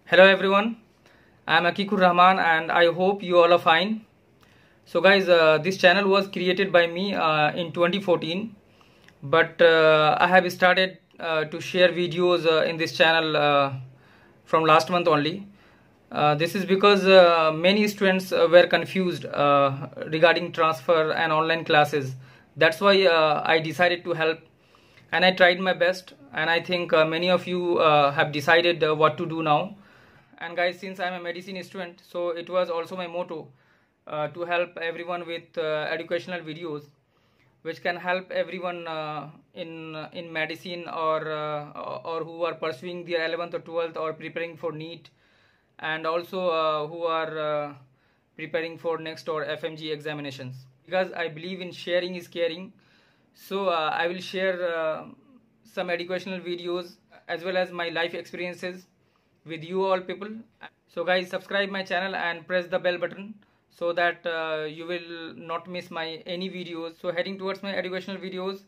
Hello everyone, I am Akikur Rahman and I hope you all are fine. So guys, this channel was created by me in 2014, but I have started to share videos in this channel from last month only. This is because many students were confused regarding transfer and online classes. That's why I decided to help, and I tried my best, and I think many of you have decided what to do now. And guys, since I'm a medicine student, so it was also my motto to help everyone with educational videos which can help everyone in medicine or who are pursuing their 11th or 12th or preparing for NEET, and also who are preparing for next or FMG examinations. Because I believe in sharing is caring, so I will share some educational videos as well as my life experiences with you all people. So guys, subscribe my channel and press the bell button so that you will not miss my any videos. So heading towards my educational videos,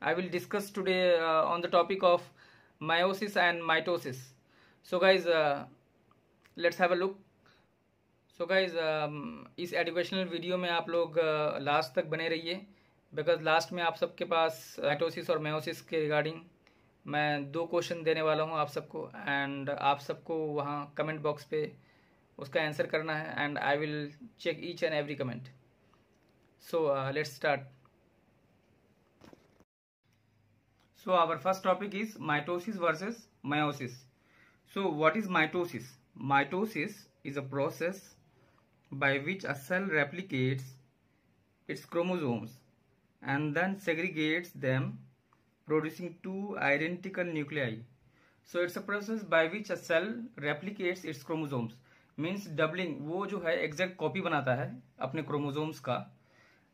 I will discuss today on the topic of meiosis and mitosis. So guys, let's have a look. So guys, इस educational video में आप लोग last तक बने रहिए, because last में आप सबके पास माइटोसिस और मेयोसिस के रिगार्डिंग मैं 2 क्वेश्चन देने वाला हूं आप सबको, एंड आप सबको वहां कमेंट बॉक्स पे उसका आंसर करना है, and I will check each and every comment. So let's start. So our first topic is mitosis versus meiosis. So what is mitosis? Mitosis is a process by which a cell replicates its chromosomes and then segregates them, producing 2 identical nuclei. So it's a process by which a cell replicates its chromosomes, means doubling, वो जो है exact copy बनाता है अपने chromosomes का,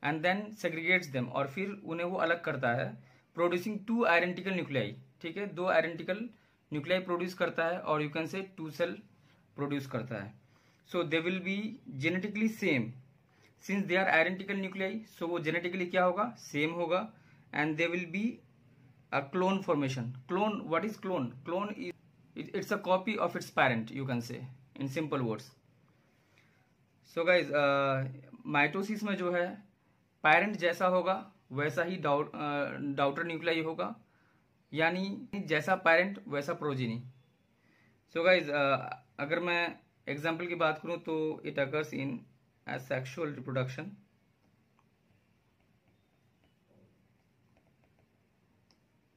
and then segregates them, और फिर उन्हें वो अलग करता है, producing 2 identical nuclei. ठीक है, 2 identical nuclei produce करता है, और you can say 2 cell produce करता है. So they will be genetically same. Since they are identical nuclei, so वो genetically क्या होगा, same होगा, and they will be a clone formation. Clone, what is clone? Clone is it's a copy of its parent, you can say in simple words. So guys, mitosis में जो है parent जैसा होगा वैसा ही daughter nuclei होगा, यानी जैसा parent वैसा प्रोजेनी. सो गाइज, अगर मैं एग्जांपल की बात करूं तो it occurs in asexual reproduction.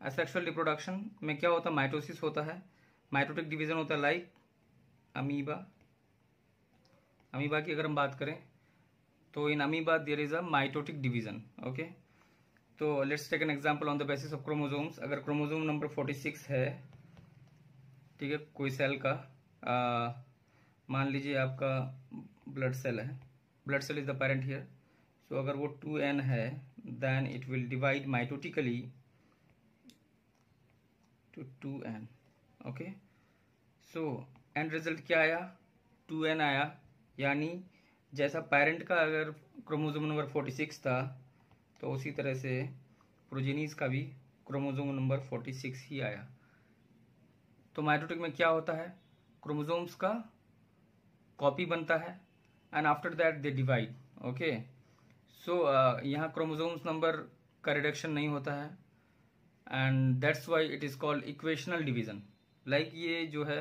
Asexual reproduction में क्या होता है, माइटोसिस होता है, माइटोटिक डिवीजन होता है, लाइक अमीबा. अमीबा की अगर हम बात करें तो in amoeba there is a mitotic division. Okay, तो let's take an example on the basis of chromosomes. अगर क्रोमोसोम नंबर 46 है, ठीक है, कोई सेल का, मान लीजिए आपका ब्लड सेल है, blood cell is the parent here. So अगर वो 2n है, then it will divide mitotically to 2n. Okay, so end result क्या आया, 2n आया, यानी जैसा पेरेंट का अगर क्रोमोसोम नंबर 46 था तो उसी तरह से प्रोजेनीज का भी क्रोमोसोम नंबर 46 ही आया. तो माइटोटिक में क्या होता है, क्रोमोसोम्स का कॉपी बनता है and after that they divide. Okay, so यहाँ क्रोमोसोम्स नंबर का रिडक्शन नहीं होता है, and that's why it is called equational division. Like ये जो है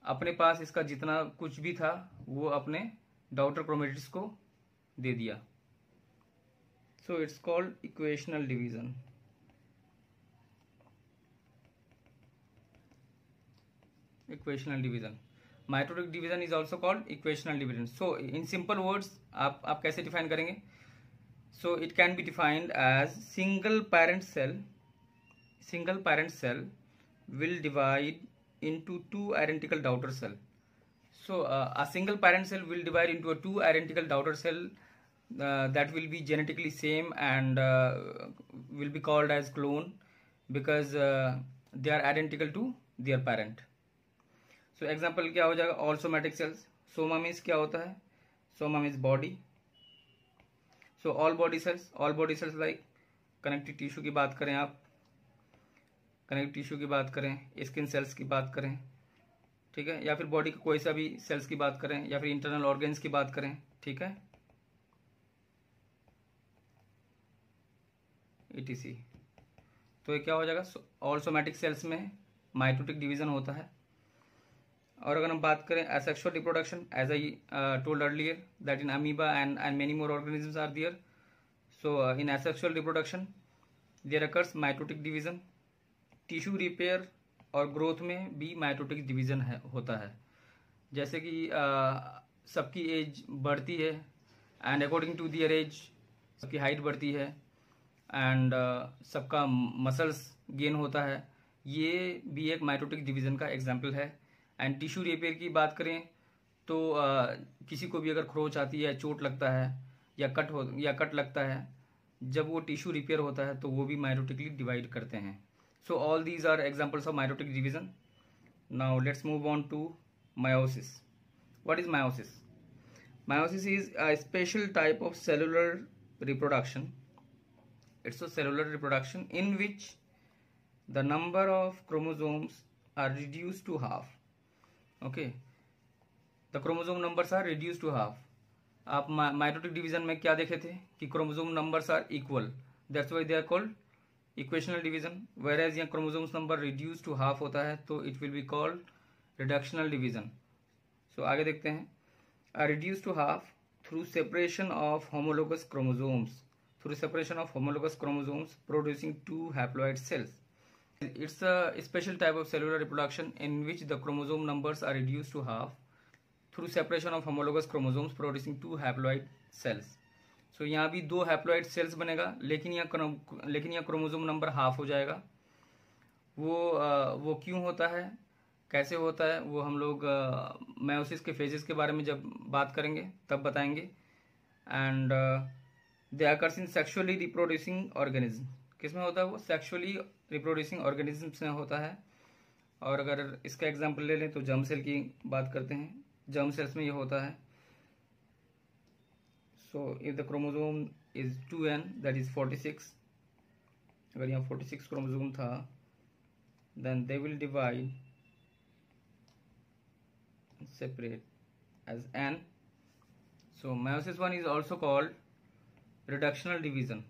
अपने पास इसका जितना कुछ भी था वो अपने डॉटर क्रोमेटिड्स को दे दिया. So it's called equational division. Equational division, mitotic division is also called equational division. So in simple words आप कैसे डिफाइन करेंगे? So it can be defined as single parent cell will divide into 2 identical daughter cell. So a single parent cell will divide into a 2 identical daughter cell that will be genetically same and will be called as clone because they are identical to their parent. So example क्या हो जाएगा, all somatic cells. Soma means क्या होता है, soma means body. So all body cells like connective tissue की बात करें आप, कनेक्टिव टिश्यू की बात करें, स्किन सेल्स की बात करें, ठीक है, या फिर बॉडी के कोई सा भी सेल्स की बात करें या फिर इंटरनल ऑर्गन्स की बात करें, ठीक है, etc। तो ये क्या हो जाएगा, ऑल सोमैटिक सेल्स में माइटोटिक डिवीजन होता है। और अगर हम बात करें asexual reproduction, as I told earlier that in amoeba and many more organisms are there. So in asexual reproduction there occurs mitotic division. Tissue repair और ग्रोथ में भी माइटोटिक डिवीजन होता है। जैसे कि सबकी एज बढ़ती है and according to their age सबकी हाइट बढ़ती है एंड सबका मसल्स गेन होता है, ये भी एक माइटोटिक डिवीजन का एग्जाम्पल है। एंड टिश्यू रिपेयर की बात करें तो किसी को भी अगर खरोच आती है, चोट लगता है या कट लगता है, जब वो टिश्यू रिपेयर होता है तो वो भी माइटोटिकली डिवाइड करते हैं। So all these are examples of mitotic division. Now let's move on to meiosis. What is meiosis? Meiosis is a special type of cellular reproduction. It's a cellular reproduction in which the number of chromosomes are reduced to half. Okay, the chromosome numbers are reduced to half. आप mitotic division में क्या देखे थे कि chromosome numbers are equal, that's why they are called equational division. Whereas यहाँ chromosomes number reduce to half होता है तो it will be called reductional division. So आगे देखते हैं, are reduce to half through separation of homologous chromosomes, through separation of homologous chromosomes producing two haploid cells. It's a special type of cellular reproduction in which the chromosome numbers are reduced to half through separation of homologous chromosomes producing two haploid cells. So यहाँ भी दो haploid cells बनेगा, लेकिन यहाँ chromosome number half हो जाएगा। वो क्यों होता है, कैसे होता है, वो हम लोग मेयोसिस के फेजेस के बारे में जब बात करेंगे तब बताएंगे। And they occurs in sexually reproducing organism. किसमें होता है वो, सेक्सुअली रिप्रोड्यूसिंग ऑर्गेनिजम्स में होता है। और अगर इसका एग्जांपल ले लें तो जर्म सेल की बात करते हैं, जर्म सेल्स में ये होता है। So if the chromosome is 2n that is 46, अगर यहाँ 46 क्रोमोसोम था then they will divide separate as n। So meiosis 1 is also called reductional division.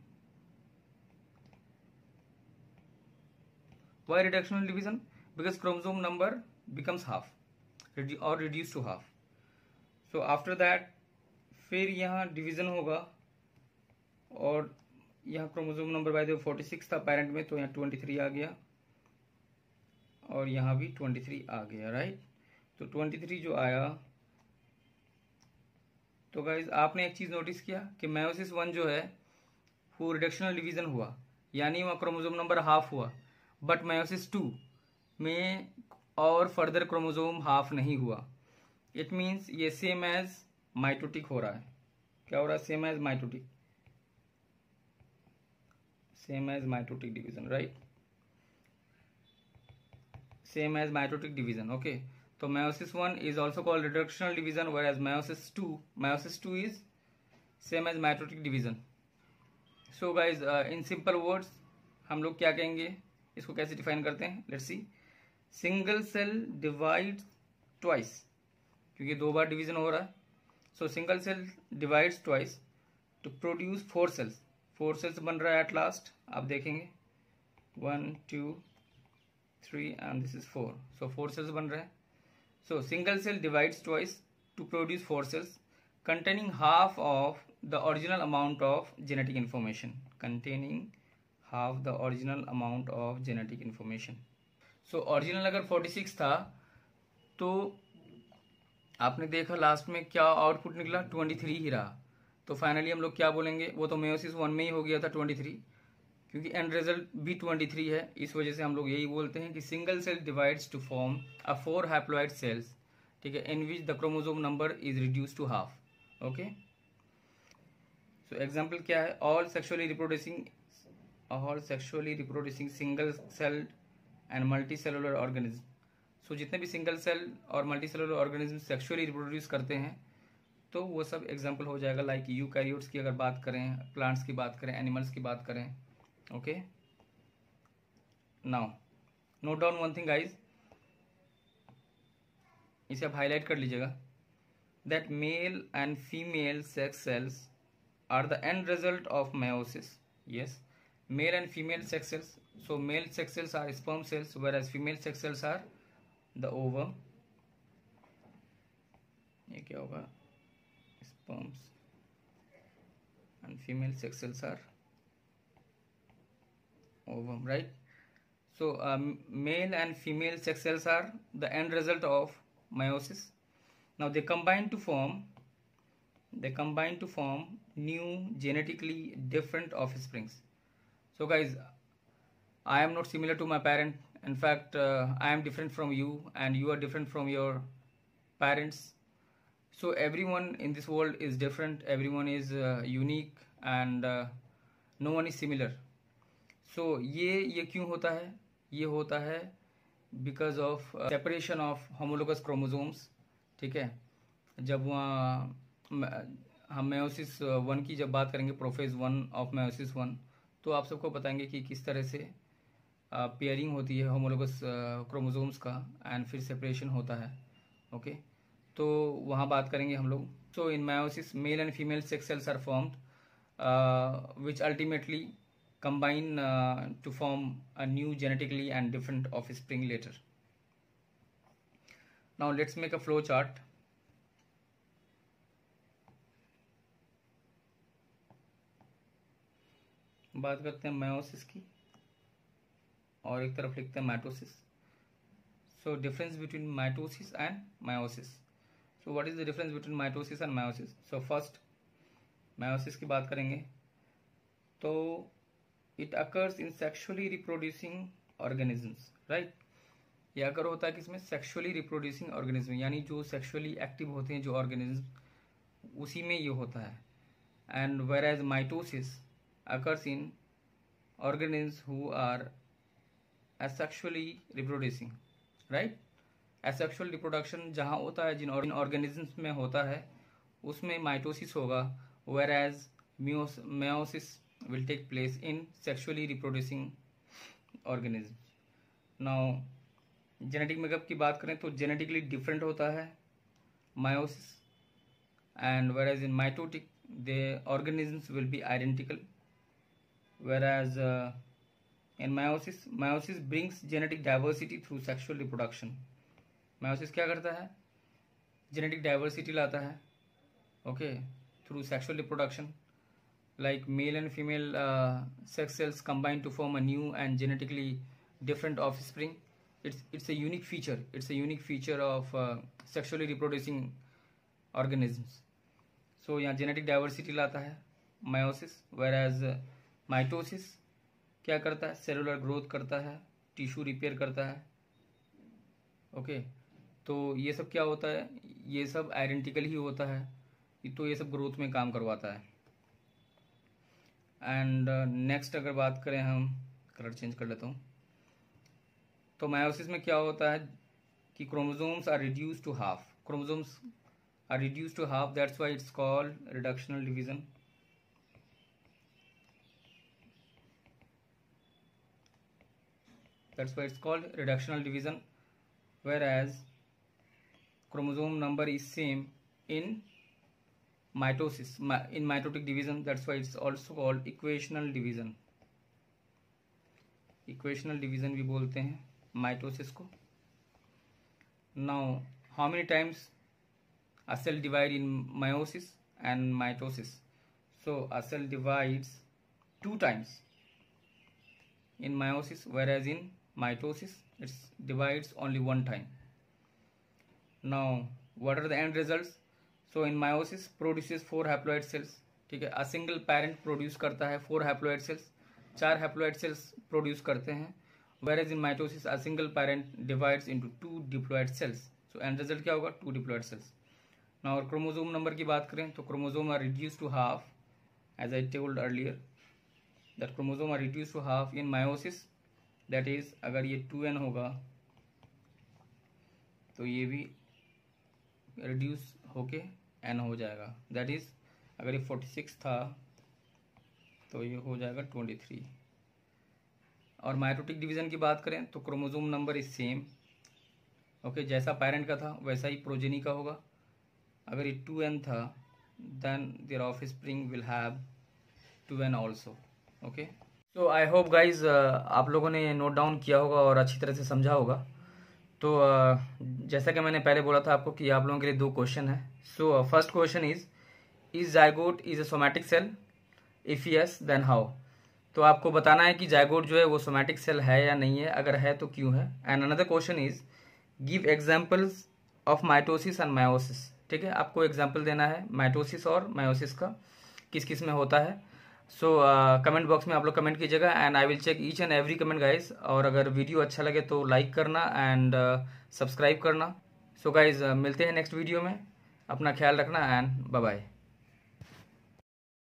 Why reductional division? Because chromosome number becomes half or reduced to half. So after that फिर यहाँ division होगा और यहाँ chromosome number by the 46 था parent में, तो यहाँ 23 आ गया और यहाँ भी 23 आ गया, राइट। तो 23 जो आया, तो गाइज आपने एक चीज नोटिस किया कि meiosis 1 जो है वो रिडक्शनल डिवीजन हुआ, यानी वहाँ क्रोमोसोम नंबर हाफ हुआ। बट meiosis 2 में और फर्दर क्रोमोसोम हाफ नहीं हुआ। इट मीन्स ये सेम एज माइटोटिक हो रहा है। क्या हो रहा है, same as mitotic, same as mitotic division, right, same as mitotic division. Okay, तो meiosis 1 is also called reductional division, whereas meiosis 2 is same as mitotic division. So guys, in simple words हम लोग क्या कहेंगे, इसको कैसे define करते हैं, let's see. Single cell divides twice, क्योंकि दो बार डिवीजन हो रहा है। So single cell divides twice to produce 4 cells. 4 cells बन रहा है एट लास्ट, आप देखेंगे 1 2 3 and this is 4। So 4 cells बन रहे हैं। So single cell divides twice to produce 4 cells containing half of the original amount of genetic information. Containing half the original amount of genetic information. So original अगर 46 था तो आपने देखा last में क्या आउटपुट निकला, 23 ही रहा। तो फाइनली हम लोग क्या बोलेंगे, वो तो meiosis 1 में ही हो गया था 23, क्योंकि एंड रिजल्ट भी 23 है। इस वजह से हम लोग यही बोलते हैं कि single cell divides to form a 4 haploid cells, ठीक है, in which the chromosome number is reduce to half. Okay, so example क्या है, all sexually reproducing single cell and multi cellular organism. So जितने भी सिंगल सेल और multi cellular organism sexually reproduce करते हैं तो वो सब एग्जाम्पल हो जाएगा। लाइक यूकैरियोट्स की अगर बात करें, प्लांट्स की बात करें, एनिमल्स की बात करें। Okay, now note down one thing guys, इसे आप हाईलाइट कर लीजिएगा, that male and female sex cells are the end result of meiosis. Yes, male and female sex cells. So male sex cells are sperm cells, whereas female sex cells are the ovum. ये क्या होगा, sperms, and female sex cells are ovum, right? So male and female sex cells are the end result of meiosis. Now they combine to form new genetically different offsprings. So guys, I am not similar to my parent. In fact, I am different from you and you are different from your parents. So everyone in this world is different, everyone is unique, and no one is similar. So ये क्यों होता है? ये होता है because of separation of homologous chromosomes. ठीक है, जब वहाँ हम meiosis 1 की जब बात करेंगे, प्रोफेज 1 ऑफ meiosis 1, तो आप सबको बताएंगे कि किस तरह से पेयरिंग होती है होमोलोगस क्रोमोसोम्स का एंड फिर सेपरेशन होता है. ओके, तो वहाँ बात करेंगे हम लोग. So in meiosis male and female sex cells are formed which ultimately combine to form a new genetically and different offspring later. Now let's make a flow chart. बात करते हैं meiosis की और एक तरफ लिखते हैं mitosis. So difference between mitosis and meiosis. So what is the difference between mitosis and meiosis? So first meiosis की बात करेंगे तो it occurs in sexually reproducing organisms, right? ये अगर होता है किसमें, sexually reproducing organism, यानी जो sexually active होते हैं जो organisms, उसी में ये होता है. And whereas mitosis occurs in organisms who are asexually reproducing, right? Asexual reproduction जहाँ होता है, जिन organisms में होता है, उसमें mitosis होगा, whereas meiosis will take place in sexually reproducing organisms. Now genetic makeup की बात करें तो genetically different होता है meiosis, and whereas in mitotic the organisms will be identical, whereas in meiosis brings genetic diversity through sexual reproduction. meiosis क्या करता है, genetic diversity लाता है, okay, through sexual reproduction. Like male and female sex cells combine to form a new and genetically different offspring. It's a unique feature. It's a unique feature of sexually reproducing organisms. So यहाँ genetic diversity लाता है meiosis, whereas mitosis क्या करता है, cellular growth करता है, tissue repair करता है. ओके, तो ये सब क्या होता है, ये सब आइडेंटिकल ही होता है, तो ये सब ग्रोथ में काम करवाता है. एंड नेक्स्ट अगर बात करें, हम कलर चेंज कर लेता हूँ, तो meiosis में क्या होता है कि chromosomes are reduce to half. Chromosomes are reduce to half, that's why it's called reductional division. That's why it's called reductional division, whereas chromosome number is same in mitosis, in mitotic division. That's why it's also called equational division. Equational division भी बोलते हैं mitosis को. Now how many times a cell divide in meiosis and mitosis? So a cell divides 2 times in meiosis, whereas in mitosis it divides only 1 time. Now what are the end results? So in meiosis produces 4 haploid cells. ठीक है, a single parent produce करता है 4 haploid cells, 4 haploid cells produce करते हैं, whereas in mitosis a single parent divides into 2 diploid cells. So end result क्या होगा, 2 diploid cells. Now और chromosome number की बात करें तो chromosome are reduced to half, as I told earlier that chromosome are reduced to half in meiosis. That is, अगर ये 2n होगा तो ये भी reduce होके n हो जाएगा. That is, अगर ये 46 था तो ये हो जाएगा 23. और माइटोटिक डिवीजन की बात करें तो chromosome number is same, okay, जैसा पेरेंट का था वैसा ही प्रोजेनी का होगा। अगर ये 2n था then their offspring will have 2n also. Okay, तो आई होप गाइज आप लोगों ने नोट डाउन किया होगा और अच्छी तरह से समझा होगा। तो जैसा कि मैंने पहले बोला था आपको कि आप लोगों के लिए 2 क्वेश्चन है। So first question is zygote is a somatic cell? If yes then how. तो आपको बताना है कि जाइगोट जो है वो सोमैटिक सेल है या नहीं है, अगर है तो क्यों है। And another question is give examples of mitosis and meiosis. ठीक है, आपको एग्जांपल देना है माइटोसिस और मायोसिस का, किस किस में होता है। सो कमेंट बॉक्स में आप लोग कमेंट कीजिएगा and I will check each and every comment guys. और अगर वीडियो अच्छा लगे तो लाइक करना एंड सब्सक्राइब करना। सो गाइज मिलते हैं नेक्स्ट वीडियो में, अपना ख्याल रखना एंड बाय बाय।